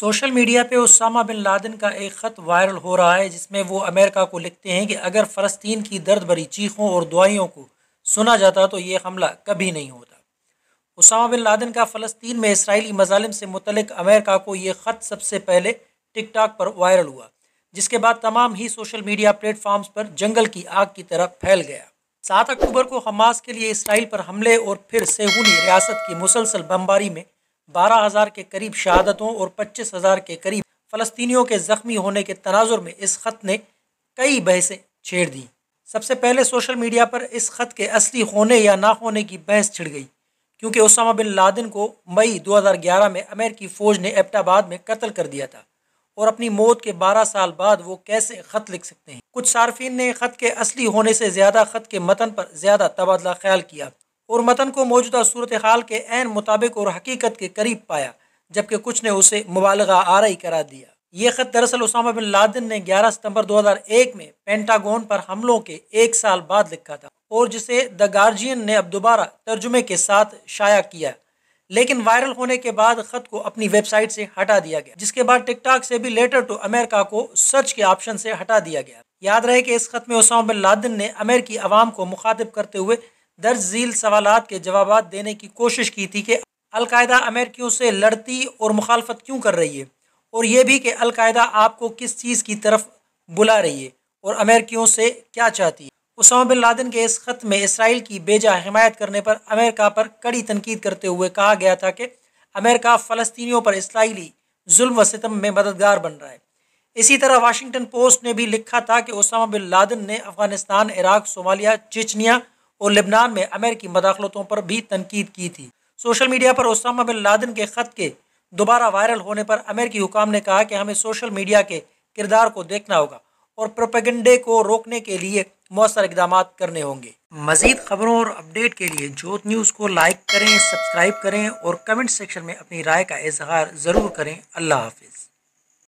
Social media پہ Usama bin Laden کا ایک خط وائرل ہو رہا ہے جس میں وہ امریکہ کو لکھتے ہیں کہ اگر فلسطین کی درد بھری چیخوں اور دعائیوں کو سنا جاتا تو یہ حملہ کبھی نہیں ہوتا۔ اسامہ بن لادن کا فلسطین میں اسرائیلی مظالم سے متعلق امریکہ کو یہ خط سب سے پہلے ٹک ٹاک پر وائرل ہوا، جس کے بعد تمام ہی سوشل میڈیا پلیٹ فارمز پر جنگل کی آگ کی طرح پھیل گیا۔ 7 اکتوبر کو حماس کے لیے اسرائیل پر حملے اور پھر صہیونی ریاست کی مسلسل بمباری میں 12,000 کے قریب شہادتوں اور 25,000 کے قریب فلسطینیوں کے زخمی ہونے کے تناظر میں اس خط نے کئی بحثیں چھیڑ دیں۔ سب سے پہلے سوشل میڈیا پر اس خط کے اصلی ہونے یا نہ ہونے کی بحث چھڑ گئی، کیونکہ اسامہ بن لادن کو مئی 2011 میں امریکی فوج نے ایبٹ آباد میں قتل کر دیا تھا، اور اپنی موت کے 12 سال بعد وہ کیسے خط لکھ سکتے ہیں؟ کچھ صارفین نے خط کے اصلی ہونے سے زیادہ خط کے متن پر زیادہ تبادلہ خیال کیا اور متن کو موجودہ صورتحال کے عین مطابق اور حقیقت کے قریب پایا، جبکہ کچھ نے اسے مبالغہ آرائی قرار دیا۔ یہ خط دراصل اسامہ بن لادن نے 11 ستمبر 2001 میں پینٹاگون پر حملوں کے 1 سال بعد لکھا تھا، اور جسے دی گارجین نے اب دوبارہ ترجمے کے ساتھ شائع کیا، لیکن وائرل ہونے کے بعد خط کو اپنی ویب سائٹ سے ہٹا دیا گیا، جس کے بعد ٹک ٹاک سے بھی لیٹر ٹو امریکہ کو سرچ کے آپشن سے ہٹا دیا گیا۔ یاد رہے کہ اس خط میں اسامہ بن لادن نے امریکی عوام کو مخاطب کرتے ہوئے درج ذیل سوالات کے جوابات دینے کی کوشش کی تھی کہ القاعدہ امریکیوں سے لڑتی اور مخالفت کیوں کر رہی ہے، اور یہ بھی کہ القاعدہ آپ کو کس چیز کی طرف بلا رہی ہے اور امریکیوں سے کیا چاہتی ہے۔ اسامہ بن لادن کے اس خط میں اسرائیل کی بیجا حمایت کرنے پر امریکہ پر کڑی تنقید کرتے ہوئے کہا گیا تھا کہ امریکہ فلسطینیوں پر اسرائیلی ظلم و ستم میں مددگار بن رہا ہے۔ اسی طرح واشنگٹن پوسٹ نے بھی لکھا تھا کہ اسامہ بن لادن نے افغانستان، عراق، صومالیہ، چچنیا اور لبنان میں امریکی مداخلتوں پر بھی تنقید کی تھی۔ سوشل میڈیا پر اسامہ بن لادن کے خط کے دوبارہ وائرل ہونے پر امریکی حکام نے کہا کہ ہمیں سوشل میڈیا کے کردار کو دیکھنا ہوگا اور پروپیگنڈے کو روکنے کے لیے مؤثر اقدامات کرنے ہوں گے۔ مزید خبروں اور اپڈیٹ کے لیے جوت نیوز کو لائک کریں، سبسکرائب کریں اور کمنٹ سیکشن میں اپنی رائے کا اظہار ضرور کریں۔ اللہ حافظ۔